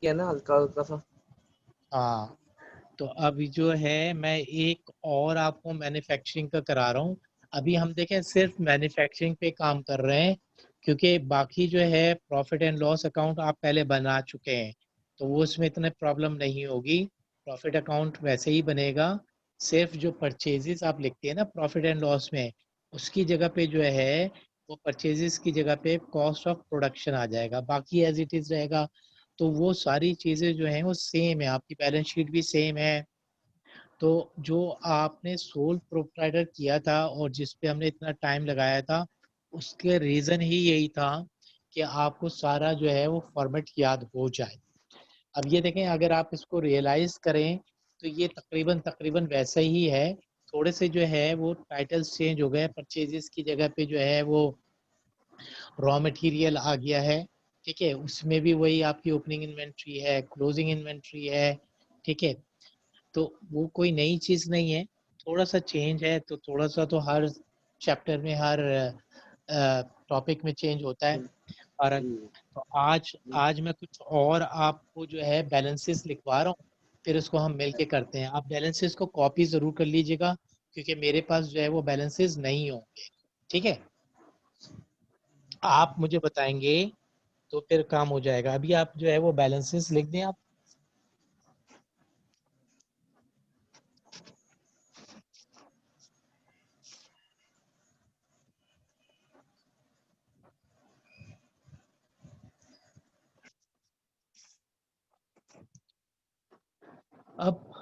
किया ना हल्का हल्का सा। हाँ, तो अभी जो है मैं एक और आपको मैन्युफैक्चरिंग का करा रहा हूँ। अभी हम देखें सिर्फ मैन्युफैक्चरिंग पे काम कर रहे हैं, क्योंकि बाकी जो है प्रॉफिट एंड लॉस अकाउंट आप पहले बना चुके हैं, तो वो उसमें इतने प्रॉब्लम नहीं होगी। प्रॉफिट अकाउंट वैसे ही बनेगा। सिर्फ जो परचेजेस आप लिखते हैं ना प्रॉफिट एंड लॉस में, उसकी जगह पे जो है वो परचेजेस की जगह पे कॉस्ट ऑफ प्रोडक्शन आ जाएगा, बाकी एज इट इज रहेगा। तो वो सारी चीजें जो हैं वो सेम है, आपकी बैलेंस शीट भी सेम है। तो जो आपने सोल प्रोप्राइटर किया था और जिस पे हमने इतना टाइम लगाया था, उसके रीजन ही यही था कि आपको सारा जो है वो फॉर्मेट याद हो जाए। अब ये देखें, अगर आप इसको रियलाइज करें तो ये तकरीबन तकरीबन वैसा ही है। थोड़े से जो है वो टाइटल्स चेंज हो गए, परचेजेस की जगह पे जो है वो रॉ मटेरियल आ गया है। ठीक है, उसमें भी वही आपकी ओपनिंग इन्वेंट्री है, क्लोजिंग इन्वेंट्री है। ठीक है, तो वो कोई नई चीज नहीं है, थोड़ा सा चेंज है। तो थोड़ा सा तो हर चैप्टर में हर टॉपिक में चेंज होता है। और तो आज आज मैं कुछ और आपको जो है बैलेंसेस लिखवा रहा हूँ, फिर उसको हम मिलके करते हैं। आप बैलेंसेस को कॉपी जरूर कर लीजिएगा, क्योंकि मेरे पास जो है वो बैलेंसेस नहीं होंगे। ठीक है, आप मुझे बताएंगे तो फिर काम हो जाएगा। अभी आप जो है वो बैलेंसेस लिख दें आप। अब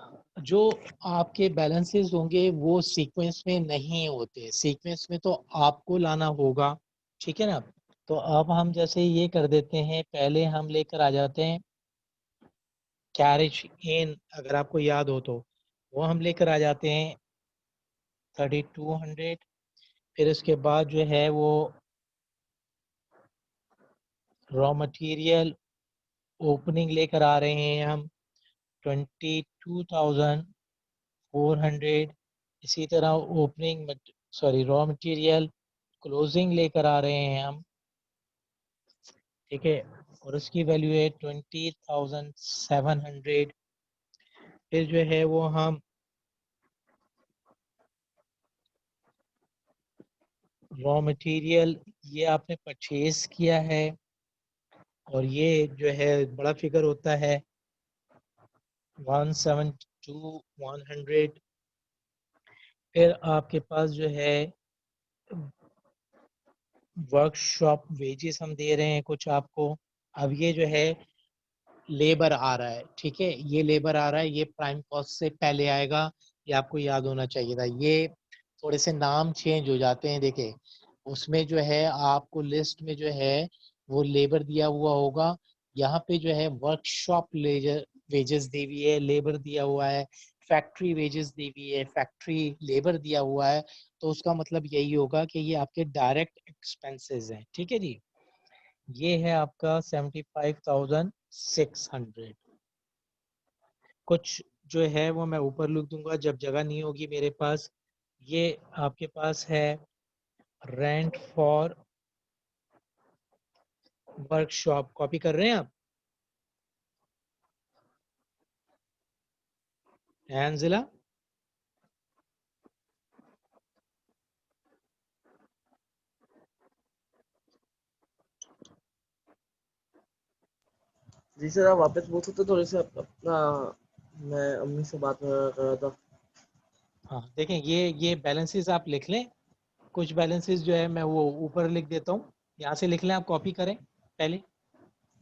जो आपके बैलेंसेस होंगे वो सीक्वेंस में नहीं होते, सीक्वेंस में तो आपको लाना होगा। ठीक है ना। तो अब हम जैसे ये कर देते हैं, पहले हम लेकर आ जाते हैं कैरेज इन, अगर आपको याद हो तो वो हम लेकर आ जाते हैं 3200। फिर उसके बाद जो है वो रॉ मटेरियल ओपनिंग लेकर आ रहे हैं हम 22,400। इसी तरह opening sorry raw material closing लेकर आ रहे हैं हम। ठीक है, और उसकी वैल्यू है 20,700। फिर जो है वो हम रॉ मटेरियल ये आपने परचेज किया है, और ये जो है बड़ा फिगर होता है 172,100। फिर आपके पास जो है वर्कशॉप वेजेस हम दे रहे हैं कुछ आपको। अब ये जो है लेबर आ रहा है। ठीक है, ये लेबर आ रहा है, ये प्राइम कॉस्ट से पहले आएगा। ये आपको याद होना चाहिए था। ये थोड़े से नाम चेंज हो जाते हैं, देखे उसमें जो है आपको लिस्ट में जो है वो लेबर दिया हुआ होगा। यहाँ पे जो है वर्कशॉप वेजेस दी हुई है, लेबर दिया हुआ है। फैक्ट्री वेजेस दी हुई है, फैक्ट्री लेबर दिया हुआ है। तो उसका मतलब यही होगा कि ये आपके डायरेक्ट एक्सपेंसेस हैं। ठीक है जी, ये है आपका 75,600। कुछ जो है वो मैं ऊपर लिख दूंगा जब जगह नहीं होगी मेरे पास। ये आपके पास है रेंट फॉर वर्कशॉप, कॉपी कर रहे हैं आप हैंजिला? जी सर, आप वापस पूछ सकते थोड़े से अपना, मैं अम्मी से बात कर रहा था। हाँ देखें, ये बैलेंसेस आप लिख लें। कुछ बैलेंसेस जो है मैं वो ऊपर लिख देता हूँ, यहाँ से लिख लें, आप कॉपी करें पहले,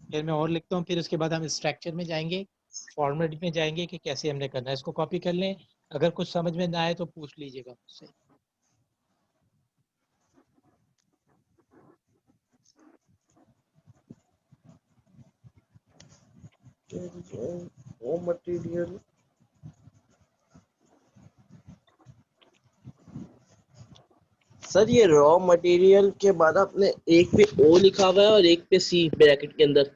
फिर मैं और लिखता हूँ। फिर उसके बाद हम स्ट्रक्चर में जाएंगे, फॉर्मेट में जाएंगे कि कैसे हमने करना है। इसको कॉपी कर लें, अगर कुछ समझ में ना आए तो पूछ लीजिएगा मुझसे। रॉ मटेरियल, सर ये रॉ मटेरियल के बाद आपने एक पे ओ लिखा हुआ है और एक पे सी ब्रैकेट के अंदर।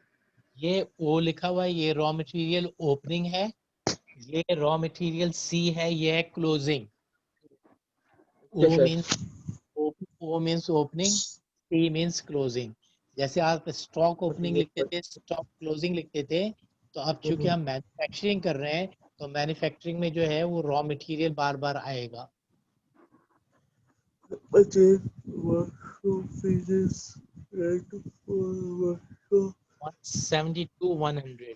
ये ओ लिखा हुआ है, ये रॉ मटेरियल ओपनिंग है। ये रॉ मटेरियल सी है, ये है closing. Okay O sir. Means O means opening, C means closing. जैसे आप स्टॉक ओपनिंग लिखते थे, स्टॉक क्लोजिंग लिखते थे, तो अब चूंकि हम मैन्युफैक्चरिंग कर रहे हैं तो मैन्युफैक्चरिंग में जो है वो रॉ मटेरियल बार बार आएगा। purchase workshop fees rent for workshop 170 to 100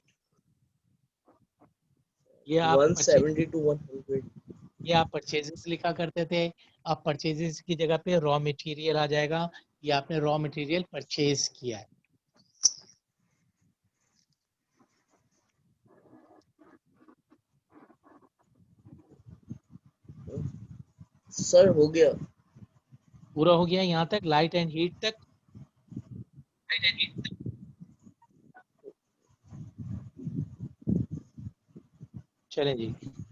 ये आप 170 to 100 ये आप परचेजेस लिखा करते थे, अब परचेजेस की जगह पे रॉ मटेरियल आ जाएगा, ये आपने रॉ मटेरियल परचेज किया है। सर हो गया। पूरा हो गया यहाँ तक, लाइट एंड हीट तक। चलें जी,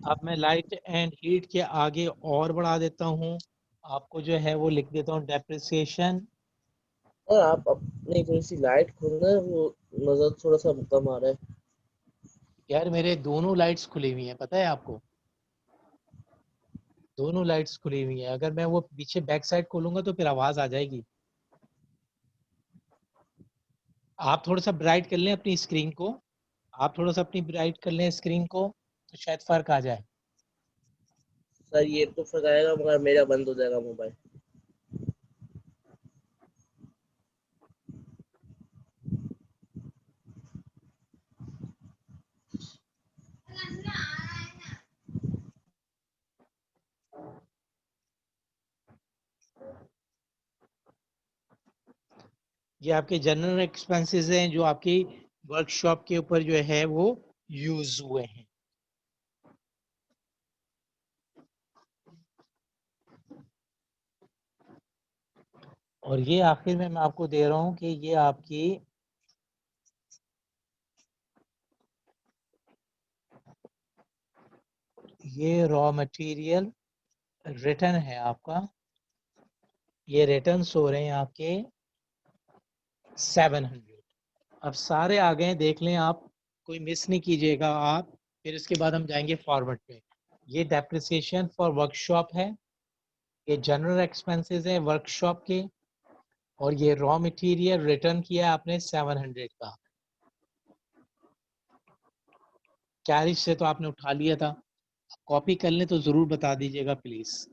अब मैं लाइट एंड हीट के आगे और बढ़ा देता हूँ, आपको जो है वो लिख देता हूँ डेप्रिसिएशन। और आप अपनी थोड़ी सी लाइट खोलना है, वो नजर थोड़ा सा कम आ रहा है। यार मेरे दोनों लाइट्स खुली हुई हैं, पता है आपको, दोनों लाइट्स खुली हुई हैं। अगर मैं वो पीछे बैक साइड खोलूंगा तो फिर आवाज आ जाएगी। आप थोड़ा सा ब्राइट कर लें अपनी स्क्रीन को, आप थोड़ा सा अपनी ब्राइट कर लें स्क्रीन को तो शायद फर्क आ जाए। सर ये तो फर्क आएगा, मगर मेरा बंद हो जाएगा मोबाइल। ये आपके जनरल एक्सपेंसेस हैं जो आपकी वर्कशॉप के ऊपर जो है वो यूज हुए हैं। और ये आखिर में मैं आपको दे रहा हूं कि ये आपकी ये रॉ मटेरियल रिटर्न है आपका, ये रिटर्न्स हो रहे हैं आपके 700। अब सारे आ गए, देख लें आप, कोई मिस नहीं कीजिएगा आप। फिर इसके बाद हम जाएंगे फॉरवर्ड पे। ये डेप्रिसिएशन फॉर वर्कशॉप है, ये जनरल एक्सपेंसेस है वर्कशॉप के, और ये रॉ मटेरियल रिटर्न किया आपने 700 का। कैरिज से तो आपने उठा लिया था, कॉपी कर लें तो जरूर बता दीजिएगा प्लीज।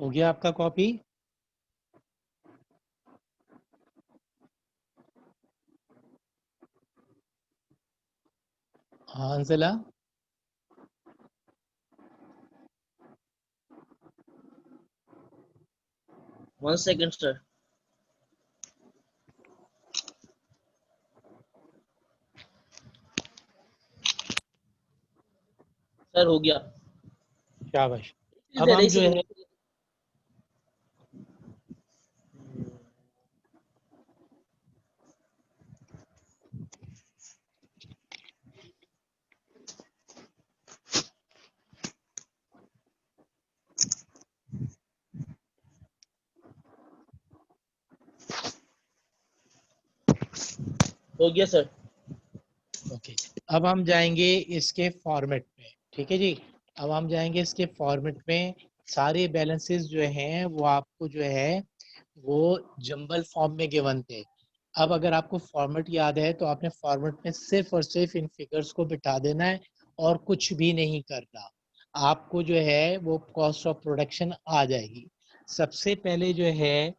हो गया आपका कॉपी? हाँ अंजला। 1 सेकंड सर। सर हो गया। शाबाश। अब जरा हम ही जो है, सेकंड। हो गया सर। ओके, अब हम जाएंगे इसके फॉर्मेट में, ठीक है जी। अब हम जाएंगे इसके फॉर्मेट में, सारे बैलेंसेस जो हैं वो आपको जो है वो जंबल फॉर्म में गिवन थे। अब अगर आपको फॉर्मेट याद है तो आपने फॉर्मेट में सिर्फ और सिर्फ इन फिगर्स को बिठा देना है और कुछ भी नहीं करना। आपको जो है वो कॉस्ट ऑफ प्रोडक्शन आ जाएगी। सबसे पहले जो है,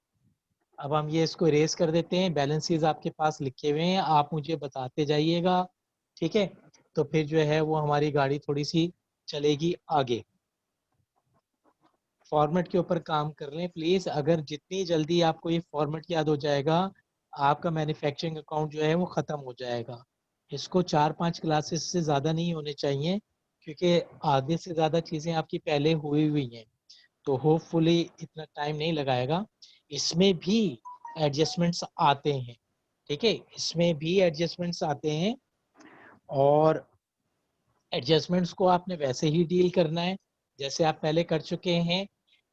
अब हम ये इसको इरेज कर देते हैं, बैलेंसेस आपके पास लिखे हुए हैं, आप मुझे बताते जाइएगा, ठीक है। तो फिर जो है वो हमारी गाड़ी थोड़ी सी चलेगी आगे। फॉर्मेट के ऊपर काम कर लें प्लीज, अगर जितनी जल्दी आपको ये फॉर्मेट याद हो जाएगा आपका मैन्युफैक्चरिंग अकाउंट जो है वो खत्म हो जाएगा। इसको 4-5 क्लासेस से ज़्यादा नहीं होने चाहिए, क्योंकि आधे से ज़्यादा चीज़ें आपकी पहले हुई हुई हैं, तो होपफुली इतना टाइम नहीं लगाएगा। इसमें भी एडजस्टमेंट्स आते हैं, ठीक है, इसमें भी एडजस्टमेंट्स आते हैं और एडजस्टमेंट्स को आपने वैसे ही डील करना है जैसे आप पहले कर चुके हैं,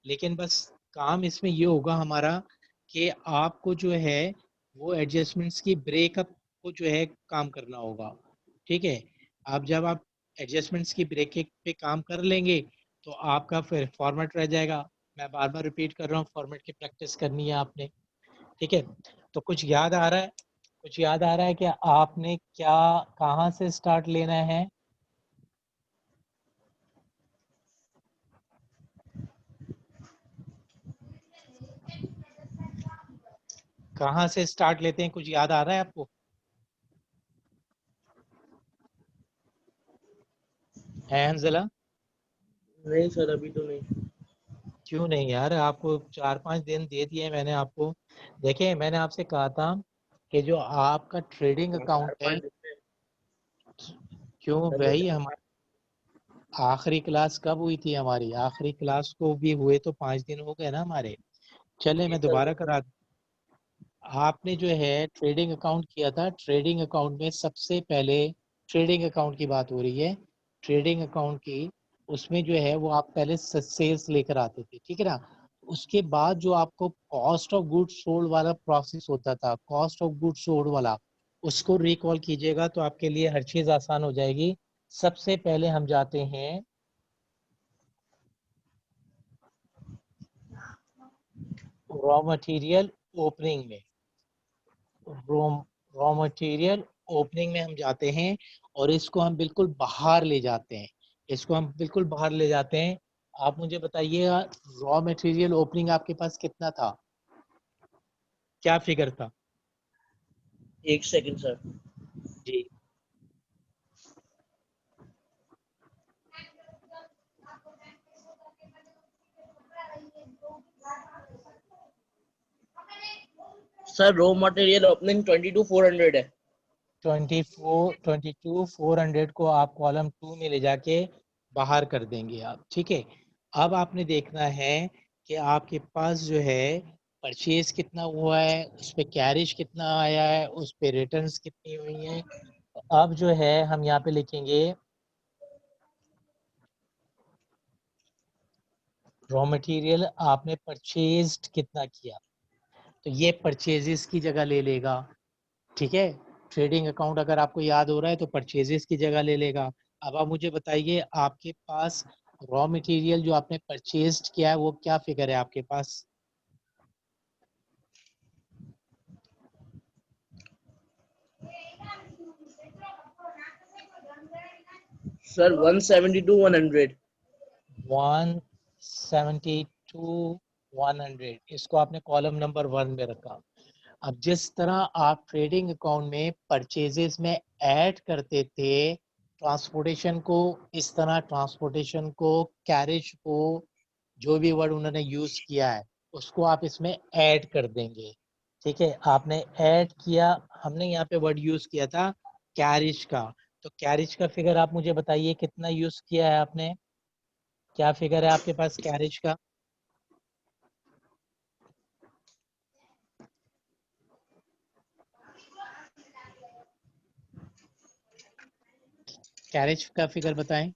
लेकिन बस काम इसमें ये होगा हमारा कि आपको जो है वो एडजस्टमेंट्स की ब्रेकअप को जो है काम करना होगा। ठीक है, अब जब आप एडजस्टमेंट्स की ब्रेक पे काम कर लेंगे तो आपका फिर फॉर्मेट रह जाएगा। मैं बार बार रिपीट कर रहा हूँ, फॉर्मेट की प्रैक्टिस करनी है आपने। ठीक है, तो कुछ याद आ रहा है? कुछ याद आ रहा है कि आपने क्या, कहाँ से स्टार्ट लेना है? कहाँ से स्टार्ट लेते हैं, कुछ याद आ रहा है आपको? है हंजला? नहीं सर, अभी तो नहीं। क्यों नहीं यार, आपको 4-5 दिन दे दिए मैंने आपको। देखिए, मैंने आपसे कहा था कि जो आपका ट्रेडिंग हाँ, अकाउंट चार है, पाँच दिन में क्यों पहले भाई, से। हमारी आखिरी क्लास कब हुई थी? हमारी आखिरी क्लास को भी हुए तो 5 दिन हो गए ना हमारे। चले, जी मैं सर, दोबारा करा। आपने जो है ट्रेडिंग अकाउंट किया था, ट्रेडिंग अकाउंट में सबसे पहले ट्रेडिंग अकाउंट की बात हो रही है, ट्रेडिंग अकाउंट की। उसमें जो है वो आप पहले सेल्स लेकर आते थे, ठीक है ना? उसके बाद जो आपको कॉस्ट ऑफ गुड्स सोल्ड वाला प्रोसेस होता था, कॉस्ट ऑफ गुड्स सोल्ड वाला, उसको रिकॉल कीजिएगा तो आपके लिए हर चीज आसान हो जाएगी। सबसे पहले हम जाते हैं रॉ मटेरियल ओपनिंग में। रॉ रॉ मटेरियल ओपनिंग में हम जाते हैं और इसको हम बिल्कुल बाहर ले जाते हैं। इसको हम बिल्कुल बाहर ले जाते हैं। आप मुझे बताइएगा, रॉ मटेरियल ओपनिंग आपके पास कितना था? क्या फिगर था? एक सेकंड सर। जी। सर रॉ मटेरियल ओपनिंग 22,400 है। 22,400 को आप कॉलम 2 में ले जाके बाहर कर देंगे आप, ठीक है? अब आपने देखना है कि आपके पास जो है परचेज कितना हुआ है, उस पे कैरिज कितना आया है, उस पे रिटर्न्स कितनी हुई हैं। तो अब जो है हम यहाँ पे लिखेंगे रॉ मटेरियल आपने परचेज्ड कितना किया, तो ये परचेजेस की जगह ले लेगा। ठीक है, ट्रेडिंग अकाउंट अगर आपको याद हो रहा है तो परचेजेस की जगह ले लेगा। अब आप मुझे बताइए, आपके पास रॉ मटेरियल जो आपने परचेज्ड किया है वो क्या फिगर है आपके पास? सर 172,100। 172,100, इसको आपने कॉलम नंबर 1 में रखा। अब जिस तरह आप ट्रेडिंग अकाउंट में परचेजेस में ऐड करते थे ट्रांसपोर्टेशन को, इस तरह ट्रांसपोर्टेशन को, कैरेज को, जो भी वर्ड उन्होंने यूज किया है उसको आप इसमें ऐड कर देंगे। ठीक है, आपने ऐड किया, हमने यहाँ पे वर्ड यूज किया था कैरिज का। तो कैरिज का फिगर आप मुझे बताइए कितना यूज किया है आपने? क्या फिगर है आपके पास कैरिज का? कैरेज का फिगर बताएं।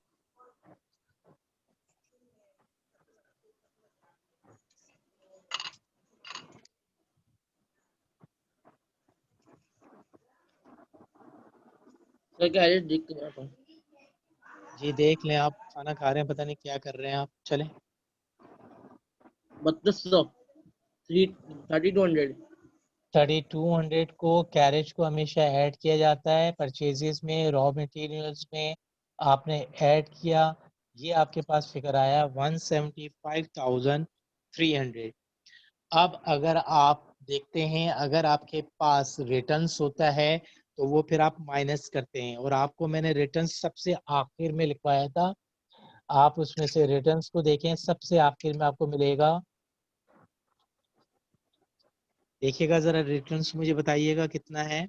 सर क्या है, देख के आता हूँ। जी देख लें, आप खाना खा रहे हैं, पता नहीं क्या कर रहे हैं आप, चलें। 3200, 3200। 3200 को कैरेज को हमेशा ऐड किया जाता है परचेजेस में, रॉ मटेरियल्स में आपने ऐड किया, ये आपके पास फिगर आया 175,300। अब अगर आप देखते हैं, अगर आपके पास रिटर्न्स होता है तो वो फिर आप माइनस करते हैं, और आपको मैंने रिटर्न्स सबसे आखिर में लिखवाया था। आप उसमें से रिटर्न्स को देखें, सबसे आखिर में आपको मिलेगा। देखिएगा जरा, रिटर्न्स मुझे बताइएगा कितना है।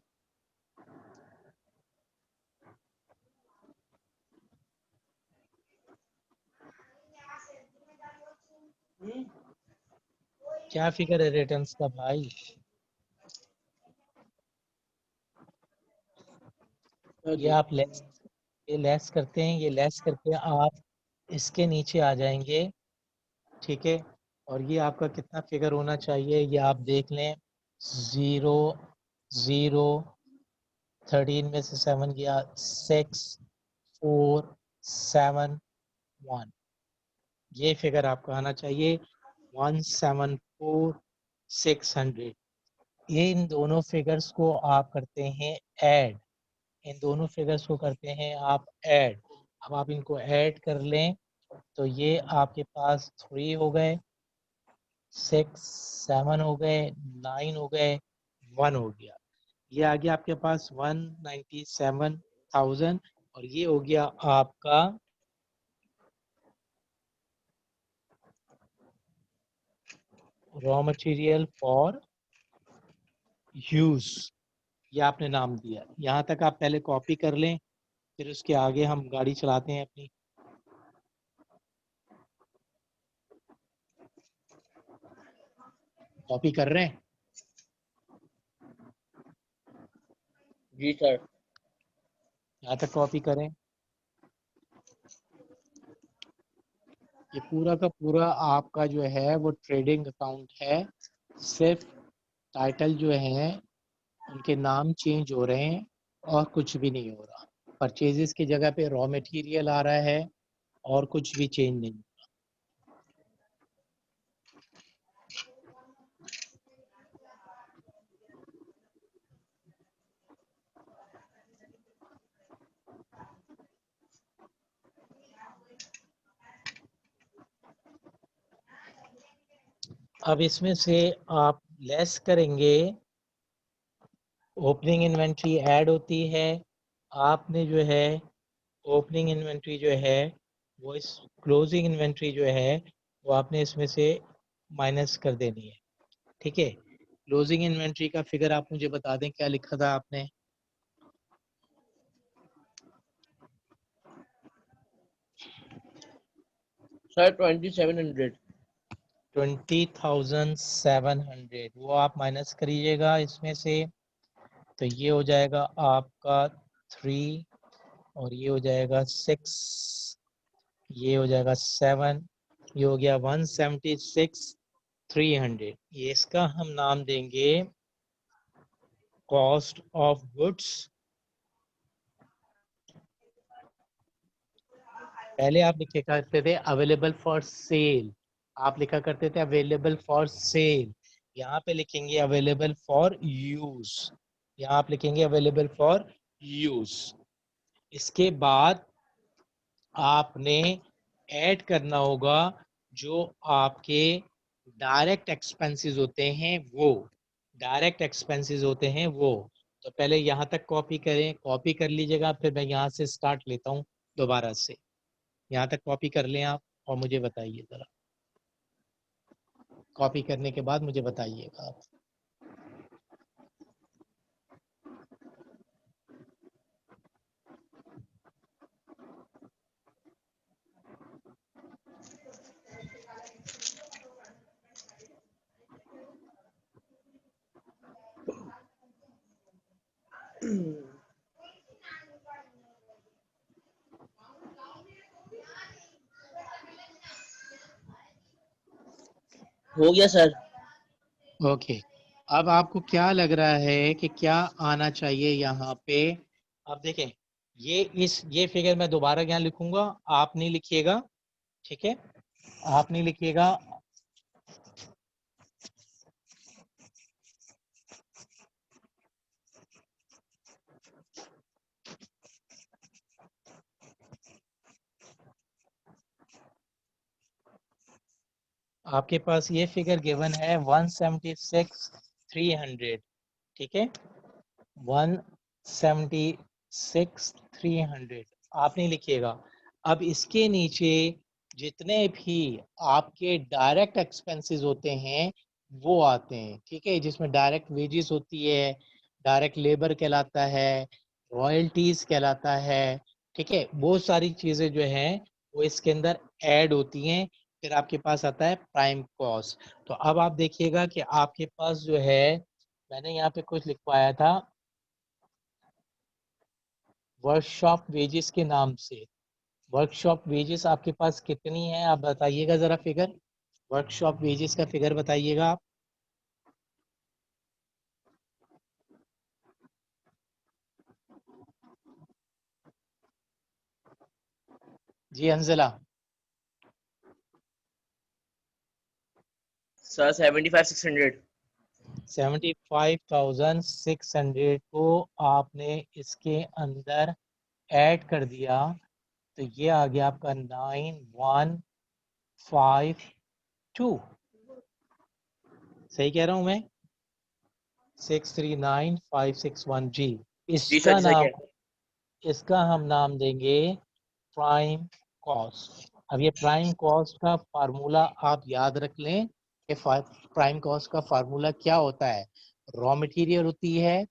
क्या फिगर है रिटर्न्स का भाई? ये आप लेस करते हैं, ये लेस करके आप इसके नीचे आ जाएंगे, ठीक है। और ये आपका कितना फिगर होना चाहिए ये आप देख लें, 0 0 13 में से 7 गया, 6 4 7 1, ये फिगर आपका आना चाहिए 174,600। इन दोनों फिगर्स को आप करते हैं ऐड, इन दोनों फिगर्स को करते हैं आप ऐड। अब आप इनको ऐड कर लें तो ये आपके पास 3 हो गए, 6 7 हो गए, 9 हो गए, 1 हो गया। ये आ गया आपके पास 197,000 और ये हो गया आपका रॉ मटेरियल फॉर यूज, ये आपने नाम दिया। यहाँ तक आप पहले कॉपी कर लें, फिर उसके आगे हम गाड़ी चलाते हैं अपनी। कॉपी कर रहे हैं? जी सर। यहाँ तक कॉपी करें। ये पूरा का पूरा आपका जो है वो ट्रेडिंग अकाउंट है, सिर्फ टाइटल जो है उनके नाम चेंज हो रहे हैं और कुछ भी नहीं हो रहा। परचेजेस की जगह पे रॉ मटेरियल आ रहा है और कुछ भी चेंज नहीं। अब इसमें से आप लेस करेंगे, ओपनिंग इन्वेंट्री ऐड होती है, आपने जो है ओपनिंग इन्वेंट्री जो है वो इस क्लोजिंग इन्वेंट्री जो है वो आपने इसमें से माइनस कर देनी है, ठीक है। क्लोजिंग इन्वेंट्री का फिगर आप मुझे बता दें, क्या लिखा था आपने? सर 2700। 20,700 वो आप माइनस करिएगा इसमें से, तो ये हो जाएगा आपका 3 और ये हो जाएगा 6, ये हो जाएगा 7, ये हो गया 176,300। ये इसका हम नाम देंगे कॉस्ट ऑफ गुड्स। पहले आप लिखे करते थे अवेलेबल फॉर सेल, आप लिखा करते थे अवेलेबल फॉर सेल, यहाँ पे लिखेंगे अवेलेबल फॉर यूज, यहाँ आप लिखेंगे अवेलेबल फॉर यूज। इसके बाद आपने ऐड करना होगा जो आपके डायरेक्ट एक्सपेंसेस होते हैं, वो डायरेक्ट एक्सपेंसेस होते हैं वो। तो पहले यहाँ तक कॉपी करें, कॉपी कर लीजिएगा, फिर मैं यहाँ से स्टार्ट लेता हूँ दोबारा से। यहाँ तक कॉपी कर लें आप और मुझे बताइए ज़रा, कॉपी करने के बाद मुझे बताइएगा आप। हो गया सर। ओके, अब आपको क्या लग रहा है कि क्या आना चाहिए यहाँ पे? अब देखें, ये फिगर मैं दोबारा यहाँ लिखूंगा, आप नहीं लिखिएगा, ठीक है, आप नहीं लिखिएगा। आपके पास ये फिगर गिवन है 176,300, ठीक है, 176,300 आप नहीं लिखिएगा। अब इसके नीचे जितने भी आपके डायरेक्ट एक्सपेंसेस होते हैं वो आते हैं, ठीक है, जिसमें डायरेक्ट वेजेस होती है, डायरेक्ट लेबर कहलाता है, रॉयल्टीज कहलाता है, ठीक है, बहुत सारी चीजें जो हैं वो इसके अंदर ऐड होती हैं। फिर आपके पास आता है प्राइम कॉस्ट। तो अब आप देखिएगा कि आपके पास जो है, मैंने यहाँ पे कुछ लिखवाया था वर्कशॉप वेजेस के नाम से। वर्कशॉप वेजेस आपके पास कितनी है आप बताइएगा जरा फिगर। वर्कशॉप वेजेस का फिगर बताइएगा आप। जी अंजला। सर 75,600। 75,600 को आपने इसके अंदर ऐड कर दिया तो ये आ गया आपका 9152। सही कह रहा हूं मैं? 639561 जी। जी सर, इसका जी सर, नाम, क्या? इसका हम नाम देंगे प्राइम कॉस्ट। अब ये प्राइम कॉस्ट का फार्मूला आप याद रख लें कि प्राइम कॉस्ट का फार्मूला क्या होता है। रॉ मटेरियल होती है,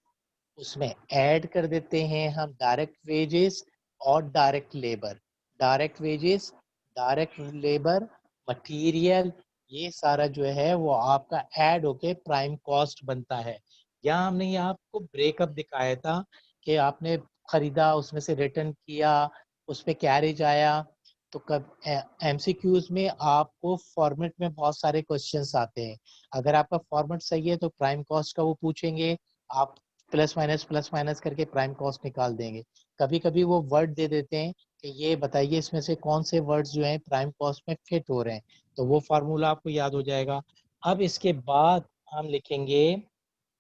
उसमें ऐड कर देते हैं हम डायरेक्ट वेजेस और direct labour. Direct wages, direct labour, material, ये सारा जो है वो आपका ऐड होके प्राइम कॉस्ट बनता है। यहाँ हमने ये आपको ब्रेकअप दिखाया था कि आपने खरीदा, उसमें से रिटर्न किया, उस पे कैरेज आया। तो कब एमसीक्यूज में आपको फॉर्मेट में बहुत सारे क्वेश्चंस आते हैं। अगर आपका फॉर्मेट सही है तो प्राइम कॉस्ट का वो पूछेंगे, आप प्लस माइनस करके प्राइम कॉस्ट निकाल देंगे। कभी कभी वो वर्ड दे देते हैं कि ये बताइए इसमें से कौन से वर्ड्स जो हैं प्राइम कॉस्ट में फिट हो रहे हैं, तो वो फार्मूला आपको याद हो जाएगा। अब इसके बाद हम लिखेंगे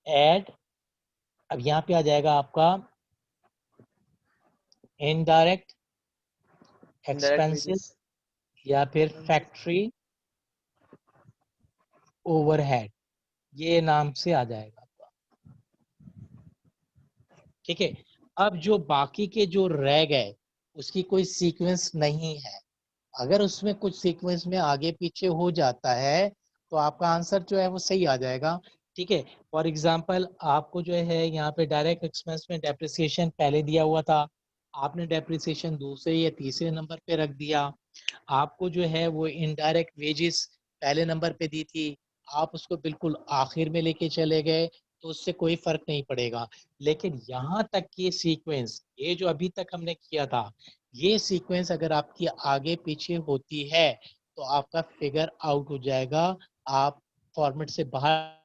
ऐड। अब यहाँ पे आ जाएगा आपका इनडायरेक्ट डायरेक्ट एक्सपेंसेस वेजेस। या फिर फैक्ट्री ओवरहेड, ये नाम से आ जाएगा आपका। ठीक है। अब जो बाकी के जो रह गए उसकी कोई सीक्वेंस नहीं है। अगर उसमें कुछ सीक्वेंस में आगे पीछे हो जाता है तो आपका आंसर जो है वो सही आ जाएगा। ठीक है। फॉर एग्जांपल आपको जो है यहाँ पे डायरेक्ट एक्सपेंस में डेप्रिसिएशन पहले दिया हुआ था, आपने डेप्रिसिएशन दूसरे या तीसरे नंबर पे रख दिया। आपको जो है वो इनडायरेक्ट वेजेस पहले नंबर पे दी थी, आप उसको बिल्कुल आखिर में लेके चले गए, तो उससे कोई फर्क नहीं पड़ेगा। लेकिन यहाँ तक ये सीक्वेंस, ये जो अभी तक हमने किया था, ये सीक्वेंस अगर आपकी आगे पीछे होती है तो आपका फिगर आउट हो जाएगा, आप फॉर्मेट से बाहर।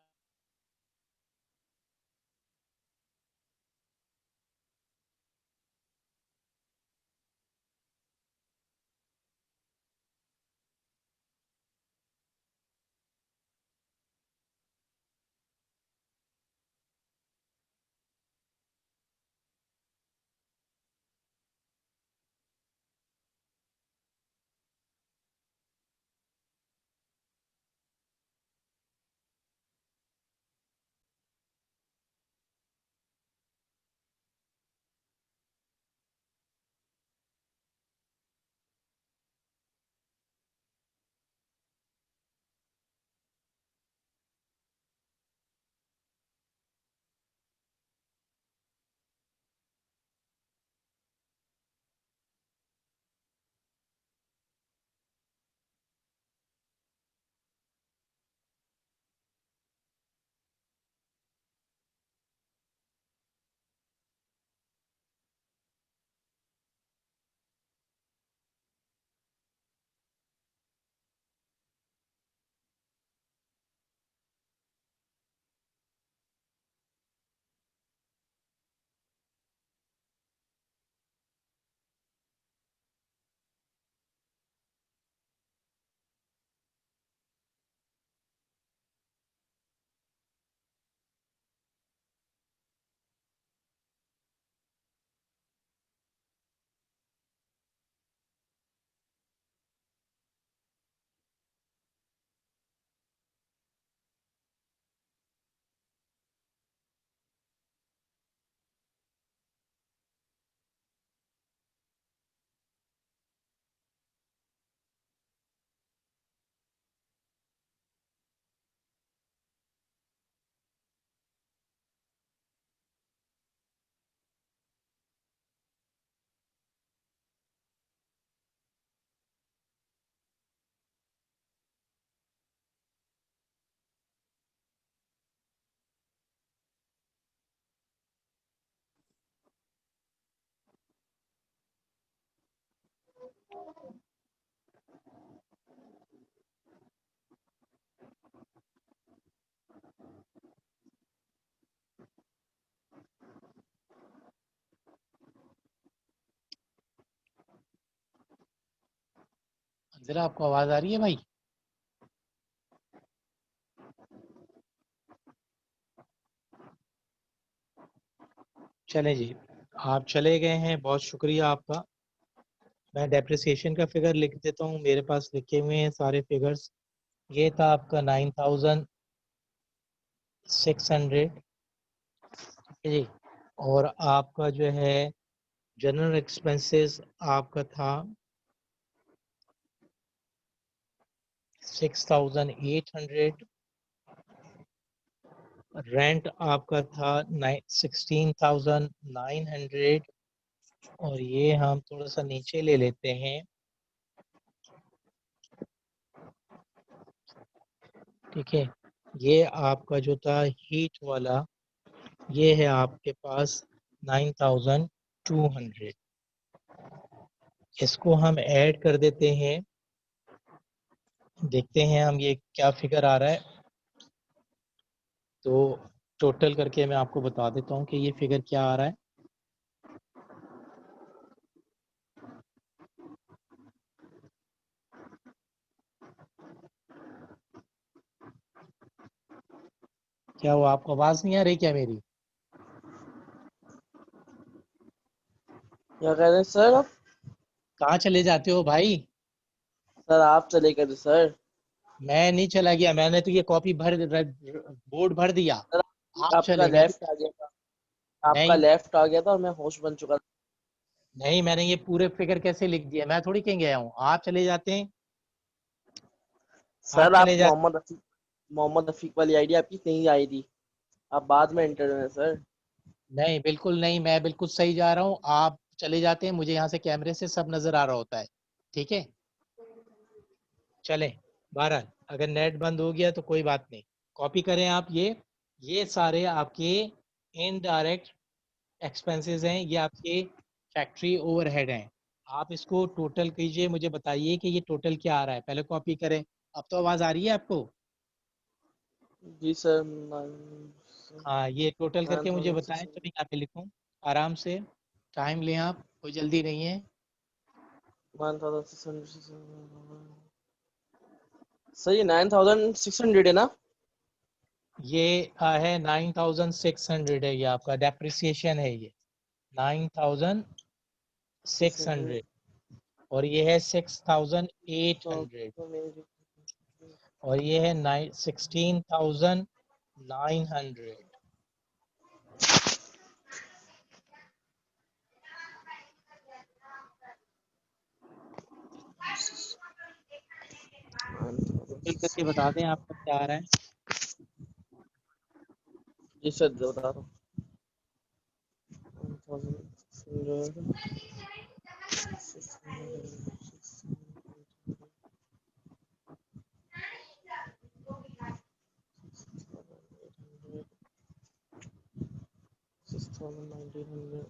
जरा आपको आवाज आ रही है भाई? चले जी, आप चले गए हैं, बहुत शुक्रिया आपका। मैं डेप्रिसिएशन का फिगर लिख देता हूँ, मेरे पास लिखे हुए हैं सारे फिगर्स। ये था आपका 9600, ठीक है जी। और आपका जो है जनरल एक्सपेंसेस आपका था 6800, रेंट आपका था 16,900, और ये हम थोड़ा सा नीचे ले लेते हैं, ठीक है। ये आपका जो था हीट वाला, ये है आपके पास 9,200। इसको हम ऐड कर देते हैं, देखते हैं हम ये क्या फिगर आ रहा है। तो टोटल करके मैं आपको बता देता हूँ कि ये फिगर क्या आ रहा है। क्या वो आपको आवाज नहीं आ रही क्या मेरी? क्या कह रहे हैं सर आप? कहाँ चले जाते हो भाई? सर आप चले गए थे सर। मैं नहीं चला गया, मैंने तो ये कॉपी बोर्ड भर दिया। सर आप आपका चले, मैं तो लेफ्ट आ गया था। आपका नहीं, लेफ्ट आ गया था और मैं होस्ट बन चुका था। नहीं मैंने ये पूरे फिगर कैसे लिख दिया? मैं थोड़ी कहीं गया हूँ, आप चले जाते हैं, आप सर आप चले जाते। मोहम्मद रफीक वाली आईडी आपकी नहीं आई थी। आप बाद में एंटर हुए सर। नहीं बिल्कुल नहीं, मैं बिल्कुल सही जा रहा हूँ, आप चले जाते हैं, मुझे यहाँ से कैमरे से सब नजर आ रहा होता है, ठीक है। चले, बहरहाल अगर नेट बंद हो गया तो कोई बात नहीं, कॉपी करें आप ये सारे आपके इनडायरेक्ट एक्सपेंसेस हैं, ये आपके फैक्ट्री ओवरहेड हैं। आप इसको टोटल कीजिए, मुझे बताइए कि ये टोटल क्या आ रहा है, पहले कॉपी करें। अब तो आवाज आ रही है आपको? जी सर। हाँ, ये टोटल नाइन करके मुझे थाउजेंड बताएं, सिक्स तभी यहाँ पे लिखूं आराम से। टाइम लें आप, कोई जल्दी नहीं है। 9,600। सर ये 9,600 है ना? ये है 9,600 है, ये आपका डेप्रिसिएशन है, ये 9,600। 600। और ये है 6,800। और ये है 16,900। टोटल करके बता दें आपका क्या आ रहा है। जी सर बता रहा हूँ। 9,600, 6,900,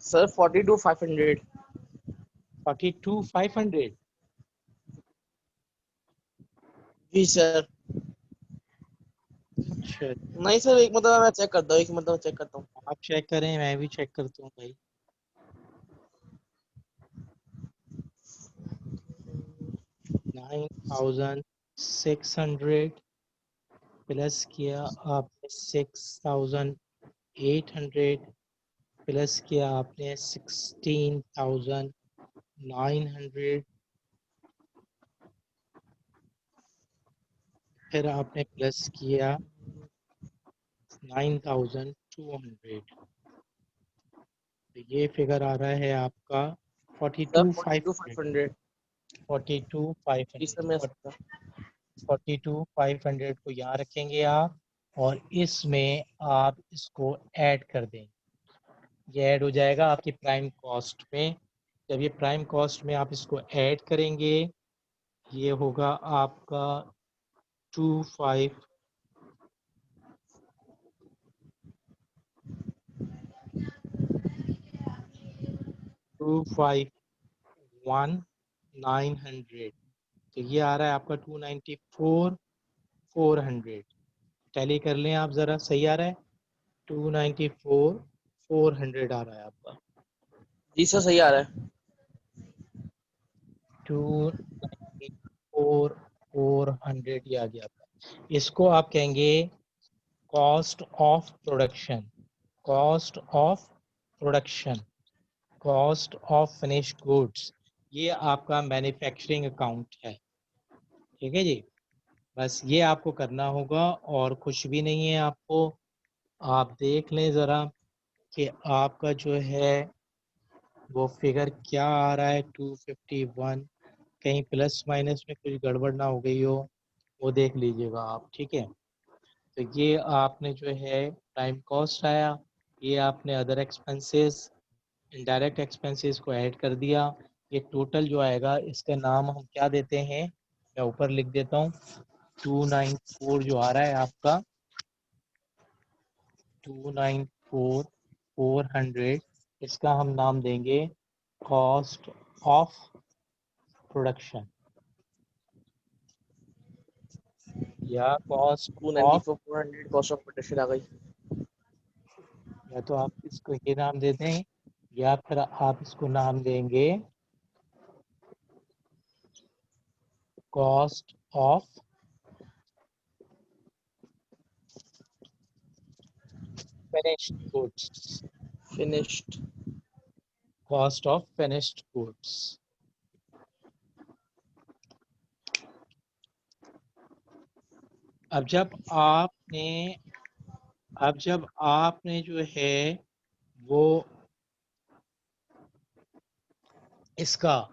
सर 42,500। 42,500। जी सर। अच्छा, नहीं सर एक मतलब मैं चेक करता हूँ, एक मतलब चेक करता हूँ। आप चेक करें, मैं भी चेक करता हूँ भाई। 9,600 प्लस किया आपने 6,800, प्लस किया आपने 16,900, फिर आपने प्लस किया 9,200। तो ये फिगर आ रहा है आपका सर 42,500। 42,500। जी सर मैं 42,500। सकता। 42,500 को यहाँ रखेंगे आप, और इसमें आप इसको ऐड कर दें, ये ऐड हो जाएगा आपकी प्राइम कॉस्ट में। जब ये प्राइम कॉस्ट में आप इसको ऐड करेंगे, ये होगा आपका 25 251,900, तो ये आ रहा है आपका 294,400। टैली कर लें आप जरा, सही आ रहा है? 294,400 आ रहा है आपका। जी सर सही आ रहा है। 294,400 ये आ गया आपका। इसको आप कहेंगे cost of production, cost of production, cost of finished goods. ये आपका मैन्युफैक्चरिंग अकाउंट है, ठीक है जी। बस ये आपको करना होगा और कुछ भी नहीं है आपको। आप देख लें ज़रा कि आपका जो है वो फिगर क्या आ रहा है 251, कहीं प्लस माइनस में कुछ गड़बड़ ना हो गई हो, वो देख लीजिएगा आप, ठीक है। तो ये आपने जो है टाइम कॉस्ट आया, ये आपने अदर एक्सपेंसेस, इनडायरेक्ट एक्सपेंसेस को ऐड कर दिया। ये टोटल जो आएगा इसका नाम हम क्या देते हैं, मैं ऊपर लिख देता हूँ। 294 जो आ रहा है आपका, 294,400, इसका हम नाम देंगे कॉस्ट ऑफ प्रोडक्शन या cost of, 294,400 cost of production आ गई। या तो आप इसको ये नाम दे दें या फिर आप इसको नाम देंगे cost of finished goods, finished. Cost of finished goods. अब जब आपने जो है वो इसका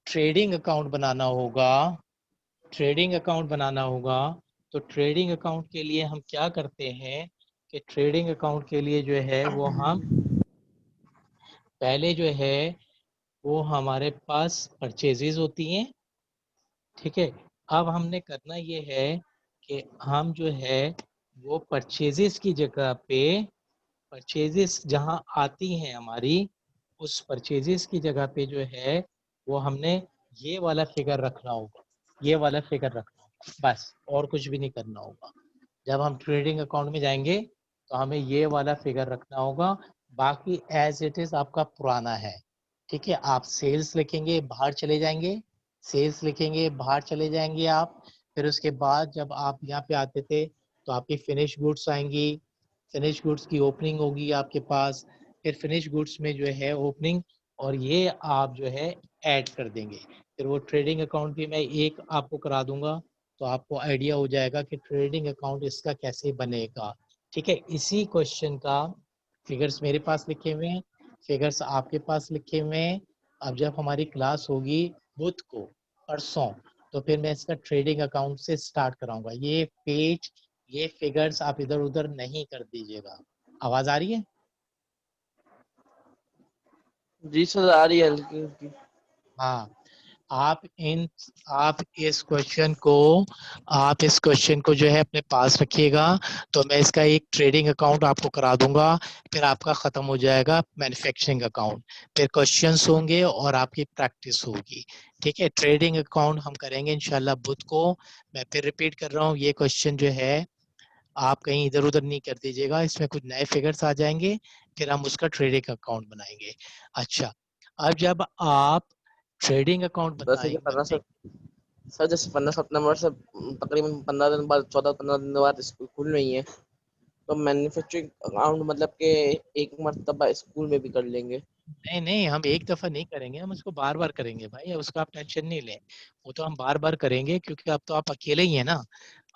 ट्रेडिंग अकाउंट बनाना होगा, ट्रेडिंग अकाउंट बनाना होगा, तो ट्रेडिंग अकाउंट के लिए हम क्या करते हैं कि ट्रेडिंग अकाउंट के लिए जो है वो हम पहले जो है वो हमारे पास परचेजेज होती हैं, ठीक है। अब हमने करना ये है कि हम जो है वो परचेजेस की जगह पे, परचेजेस जहां आती हैं हमारी, उस परचेजेस की जगह पे जो है वो हमने ये वाला फिगर रखना होगा, ये वाला फिगर रखना होगा, बस और कुछ भी नहीं करना होगा। जब हम ट्रेडिंग अकाउंट में जाएंगे तो हमें ये वाला फिगर रखना होगा, बाकी एज इट इज आपका पुराना है, ठीक है। आप सेल्स लिखेंगे, बाहर चले जाएंगे, सेल्स लिखेंगे, बाहर चले जाएंगे आप। फिर उसके बाद जब आप यहाँ पे आते थे तो आपकी फिनिश गुड्स आएंगी, फिनिश गुड्स की ओपनिंग होगी आपके पास, फिर फिनिश गुड्स में जो है ओपनिंग, और ये आप जो है ऐड कर देंगे। फिर वो ट्रेडिंग अकाउंट भी मैं एक आपको करा दूंगा, तो आपको आइडिया हो जाएगा कि ट्रेडिंग अकाउंट इसका कैसे बनेगा, ठीक है। इसी क्वेश्चन का फिगर्स मेरे पास लिखे हुए हैं, फिगर्स आपके पास लिखे हुए हैं। अब जब हमारी क्लास होगी बुध को, परसों, तो फिर मैं इसका ट्रेडिंग अकाउंट से स्टार्ट कराऊंगा। ये पेज, ये फिगर्स आप इधर उधर नहीं कर दीजिएगा। आवाज आ रही है? जी सर आ रही है हल्की हल्की। हाँ, आप इन आप इस क्वेश्चन को जो है अपने पास रखिएगा, तो मैं इसका एक ट्रेडिंग अकाउंट आपको करा दूंगा, फिर आपका खत्म हो जाएगा मैन्युफैक्चरिंग अकाउंट। फिर क्वेश्चंस होंगे और आपकी प्रैक्टिस होगी, ठीक है। ट्रेडिंग अकाउंट हम करेंगे इंशाल्लाह बुध को। मैं फिर रिपीट कर रहा हूँ, ये क्वेश्चन जो है आप कहीं इधर उधर नहीं कर दीजिएगा, इसमें कुछ नए फिगर्स आ जाएंगे, फिर हम उसका ट्रेडिंग अकाउंट बनाएंगे। अच्छा, अब जब आप ट्रेडिंग अकाउंट वैसे कि बनाएंगे, 15 सर जैसे 15 सितंबर से तकरीबन 15 दिन बाद, 14-15 दिन बाद स्कूल खुल रही है, तो मैन्युफैक्चरिंग अकाउंट मतलब कि एक मरतबा स्कूल में भी कर लेंगे। नहीं नहीं, हम एक दफा नहीं करेंगे, हम उसको बार बार करेंगे भाई, उसका आप टेंशन नहीं लें। वो तो हम बार बार करेंगे, क्योंकि अब तो आप अकेले ही हैं ना,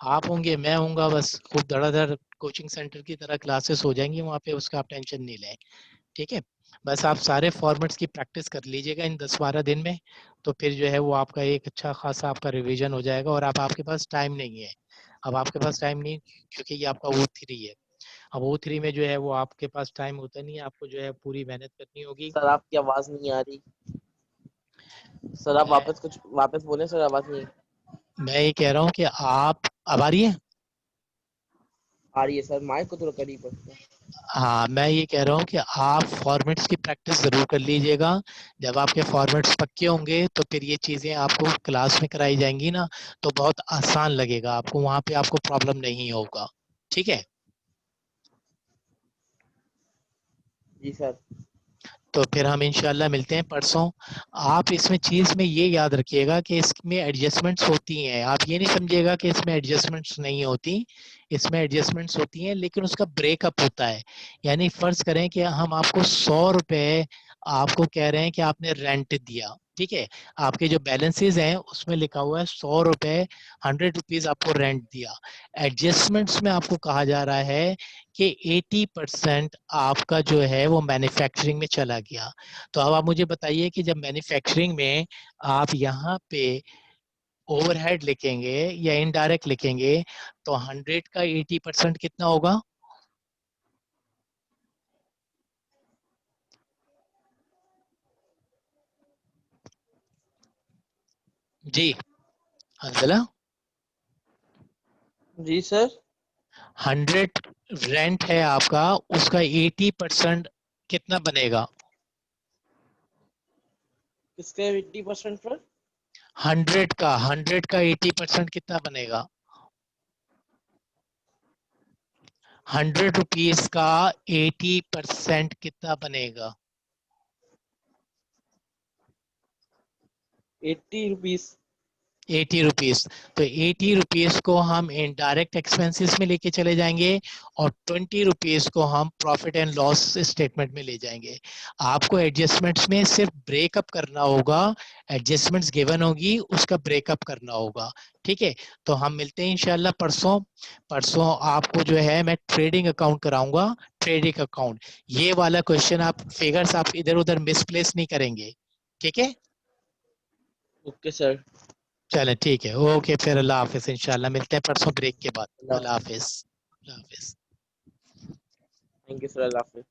आप होंगे, मैं होऊंगा, बस खूब धड़ाधड़ कोचिंग सेंटर की तरह क्लासेस हो जाएंगी वहाँ पे, उसका आप टेंशन नहीं लें, ठीक है। बस आप सारे फॉर्मेट्स की प्रैक्टिस कर लीजिएगा इन 10-12 दिन में, तो फिर जो है वो आपका एक अच्छा खासा आपका रिवीजन हो जाएगा। और अब आपके पास टाइम नहीं है, अब आपके पास टाइम नहीं, क्योंकि ये आपका O3 है। अब O3 में जो है वो आपके पास टाइम होता नहीं है, आपको जो है पूरी मेहनत करनी होगी। सर आपकी आवाज नहीं आ रही। सर आप मैं वापस बोले सर, आवाज नहीं। मैं ये कह रहा हूँ कि आप, अब आ रही है? आ रही है सर, माइक को थोड़ा करीब रखते हैं। हाँ, मैं ये कह रहा हूँ कि आप फॉर्मेट्स की प्रैक्टिस जरूर कर लीजिएगा। जब आपके फॉर्मेट्स पक्के होंगे तो फिर ये चीजें आपको क्लास में कराई जाएंगी ना, तो बहुत आसान लगेगा आपको, वहां पे आपको प्रॉब्लम नहीं होगा। ठीक है, जी सर। तो फिर हम इंशाल्लाह मिलते हैं परसों। आप इसमें चीज में ये याद रखिएगा कि इसमें एडजस्टमेंट्स होती हैं, आप ये नहीं समझिएगा कि इसमें एडजस्टमेंट्स नहीं होती। इसमें एडजस्टमेंट्स होती हैं, लेकिन उसका ब्रेकअप होता है। यानी फर्ज करें कि हम आपको 100 रुपए आपको कह रहे हैं कि आपने रेंट दिया, ठीक है, आपके जो बैलेंसेस हैं उसमें लिखा हुआ है 100 रुपए, 100 रुपीज आपको रेंट दिया। एडजस्टमेंट्स में आपको कहा जा रहा है कि 80% आपका जो है वो मैन्युफैक्चरिंग में चला गया। तो अब आप मुझे बताइए कि जब मैन्युफैक्चरिंग में आप यहाँ पे ओवरहेड लिखेंगे या इनडायरेक्ट लिखेंगे, तो 100 का 80% कितना होगा? जी अंजला, जी सर। 100 रेंट है आपका, उसका 80% कितना बनेगा? किसके 80% पर? 100 का 80% कितना बनेगा? 100 रुपीज का 80% कितना बनेगा? 80 रुपीज। 80 रुपीज। तो 80 रुपीज को हम इनडायरेक्ट एक्सपेंसेस में लेके चले जाएंगे और 20 रुपीज को हम प्रॉफिट एंड लॉस स्टेटमेंट में ले जाएंगे। आपको एडजस्टमेंट्स में सिर्फ ब्रेकअप करना होगा, एडजस्टमेंट्स गिवन होगी उसका ब्रेकअप करना होगा। ठीक है, तो हम मिलते हैं इंशाल्लाह परसों। परसों आपको जो है मैं ट्रेडिंग अकाउंट कराऊंगा, ट्रेडिंग अकाउंट। ये वाला क्वेश्चन आप फिगर्स आप इधर उधर मिसप्लेस नहीं करेंगे। ठीक है, ओके सर। चले ठीक है, ओके, फिर अल्लाह हाफिज, इंशाल्लाह मिलते हैं परसों ब्रेक के बाद। अल्लाह अल्लाह हाफिज। अल्लाह हाफिज। थैंक यू सर, अल्लाह हाफिज।